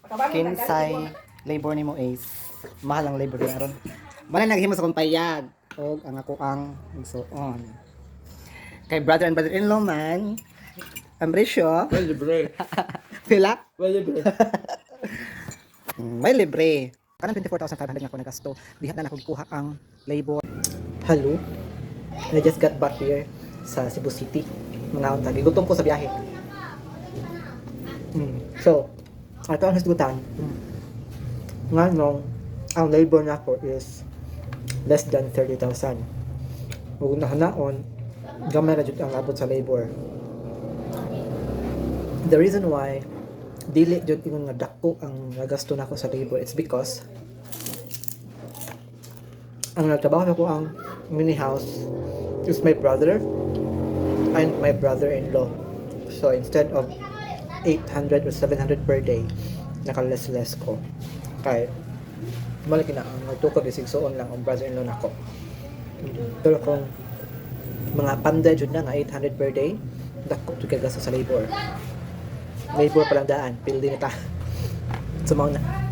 Kinsay labor nimo is mahal ang labor niya ron. Bala naghimo sa kong payag og ang ako ang igsuon. Kay brother and brother-in-law man, ang presyo, Well, libre. pila? Well, libre. May libre. Kanang 24,500 nga ako nagasto. Diha na ako gikuha ang labor. Hello. I just got back here sa Cebu City. Mga untag. Gutom ko sa biyahe. So, ito ang hisgutan. Nga nung ang labor na ako is less than 30,000. Huwag nahanaon, gamay na dyan ang abot sa labor. The reason why dili jud ingon nga dako ang nagasto nako sa labor, it's because ang nagtrabaho nako ang mini house is my brother and my brother-in-law. So instead of 800 or 700 per day, naka-less ko. Kaya malaki na ang nagtukod is igsuon lang ang brother-in-law nako. Pero kung mga panday jud na nga 800 per day, dako jud kay gasto sa labor. Labor palang daan, pildi na ta. Sumaw na.